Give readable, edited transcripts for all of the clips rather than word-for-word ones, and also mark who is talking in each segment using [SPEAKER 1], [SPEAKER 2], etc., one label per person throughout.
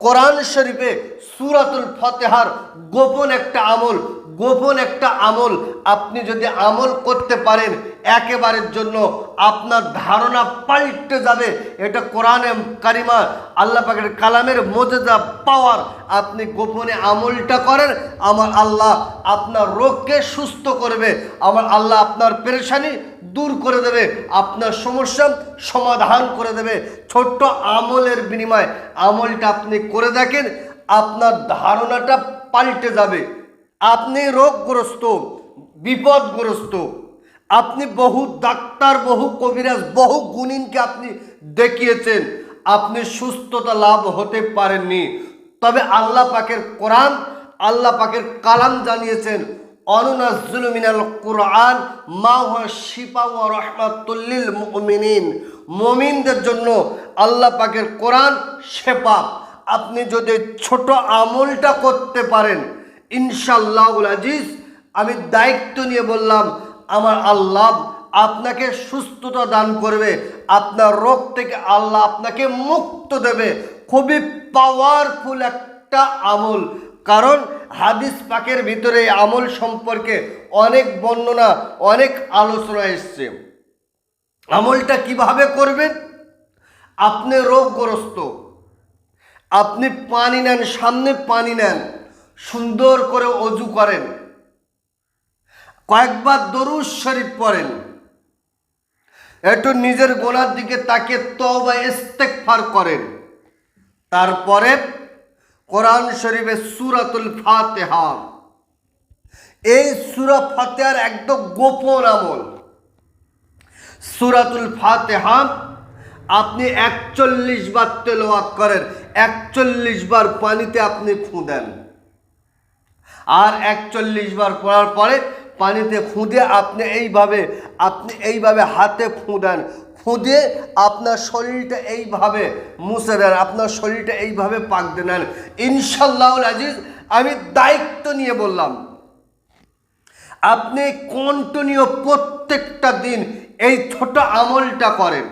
[SPEAKER 1] কোরআন শরীফে সূরাতুল ফাতিহার গোপন একটা আমল আপনি যদি আমল করতে পারেন একেবারের জন্য আপনার ধারণা পাল্টে যাবে। এটা কোরআনে কারিমা আল্লাহ পাকের কালামের মুজিজা পাওয়ার। আপনি গোপনে আমলটা করেন, আমার আল্লাহ আপনার রোগকে সুস্থ করবে, আমার আল্লাহ আপনার পেরেশানি দূর করে দেবে, আপনার সমস্যা সমাধান করে দেবে। ছোট্ট আমলের বিনিময়ে আমলটা আপনি করে দেখেন, আপনার ধারণাটা পাল্টে যাবে। আপনি রোগগ্রস্ত, বিপদগ্রস্ত, আপনি বহু ডাক্তার, বহু কবিরাজ, বহু গুণিনকে আপনি দেখিয়েছেন, আপনি সুস্থতা লাভ হতে পারেননি। তবে আল্লাহ পাকের কোরআন, আল্লাহ পাকের কালাম জানিয়েছেন, অনুনাজ্জিলু মিনাল কুরআন মা হুয়া শিফা ওয়া রাহমাতুল লিল মুমিনিন। মুমিনদের জন্য আল্লাহ পাকের কোরআন শেফা। আপনি যদি ছোট আমলটা করতে পারেন ইনশাআল্লাহুল আজিজ, আমি দায়িত্ব নিয়ে বললাম, আমার আল্লাহ আপনাকে সুস্থতা দান করবে, আপনার রোগ থেকে আল্লাহ আপনাকে মুক্ত দেবে। খুবই পাওয়ারফুল একটা আমল, কারণ হাদিস পাকের ভিতরে এই আমল সম্পর্কে অনেক বর্ণনা, অনেক আলোচনা এসছে। আমলটা কিভাবে করবেন? আপনি রোগগ্রস্ত, আপনি পানি নেন, সামনে পানি নেন, সুন্দর করে অজু করেন, কয়েকবার দরুদ শরীফ পড়েন, একটু নিজের গোনার দিকে তাকিয়ে তওবা ইস্তেগফার করেন। তারপরে কোরআন শরীফে সূরাতুল ফাতিহা, এই সূরা ফাতিহার একদম গোপন আমল। সূরাতুল ফাতিহা আপনি 41 বার তেলাওয়াত করেন, 41 বার পানিতে আপনি ফু দেন, আর 41 বার পড়ার পরে পানিতে ফু দিয়ে আপনি এইভাবে হাতে ফু দেন, ফু দিয়ে আপনার শরীরটা এইভাবে মুছে দেন, আপনার শরীরটা এইভাবে পাক দিয়ে নেন। ইনশাআল্লাহুল আজিজ, আমি দায়িত্ব নিয়ে বললাম, আপনি কন্টিনিউ প্রত্যেকটা দিন এই ছোট আমলটা করেন।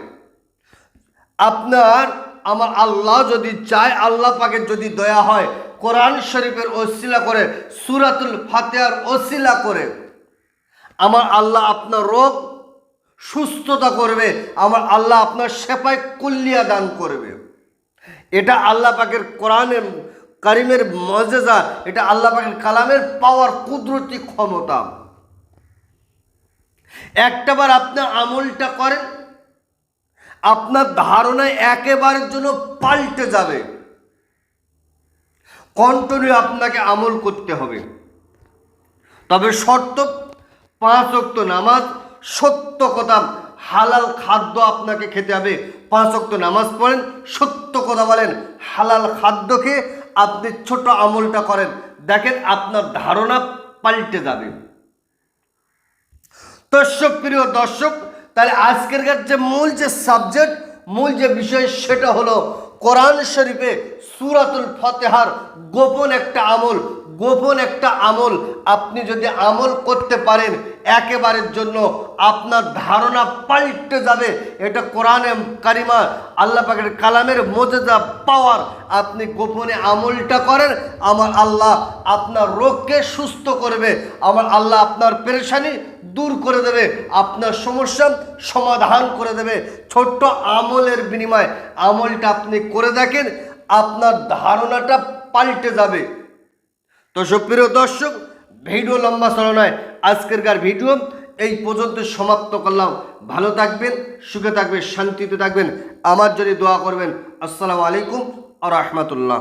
[SPEAKER 1] আমার আল্লাহ যদি চায়, আল্লাহ পাকের যদি দয়া হয়, কোরআন শরীফের ওসিলা করে, সূরাতুল ফাতিহার ওসিলা করে আমার আল্লাহ আপনার রোগ সুস্থতা করবে, আমার আল্লাহ আপনার শেফায়ে কুল্লিয়া দান করবে। এটা আল্লাহ পাকের কোরআনের কারিমের মুজিজা, এটা আল্লাহ পাকের কালামের পাওয়ার, কুদরতি ক্ষমতা। একটাবার আপনি আমলটা করেন, আপনার ধারণা একেবারের জন্য পাল্টে যাবে। কন্টিনিউ আপনাকে আমল করতে হবে, তবে শর্ত 5 ওয়াক্ত নামাজ, সত্য কথা, হালাল খাদ্য আপনাকে খেতে হবে। 5 ওয়াক্ত নামাজ পড়েন, সত্য কথা বলেন, হালাল খাদ্য খেয়ে আপনি ছোট আমলটা করেন, দেখেন আপনার ধারণা পাল্টে যাবে। তো প্রিয় দর্শক, তাহলে আজকের মূল যে সাবজেক্ট, মূল যে বিষয়, সেটা হলো কোরআন শরীফে সূরাতুল ফাতিহার গোপন একটা আমল আপনি যদি আমল করতে পারেন একেবারের জন্য আপনার ধারণা পাল্টে যাবে। এটা কোরআনে কারিমা আল্লাহ পাকের কালামের মুজিজা পাওয়ার। আপনি গোপনে আমলটা করেন, আমার আল্লাহ আপনার রোগকে সুস্থ করবে, আমার আল্লাহ আপনার পেরেশানি দূর করে দেবে, আপনার সমস্যা সমাধান করে দেবে। ছোট্ট আমলের বিনিময়ে আমলটা আপনি করে দেখেন, আপনার ধারণাটা পাল্টে যাবে। তো সুপ্রিয় দর্শক, ভিডিও লম্বা চলা নয়, আজকেরকার ভিডিও এই পর্যন্ত সমাপ্ত করলাম। ভালো থাকবেন, সুখে থাকবেন, শান্তিতে থাকবেন, আমার জন্য দোয়া করবেন। আসসালামু আলাইকুম ওয়া রাহমাতুল্লাহ।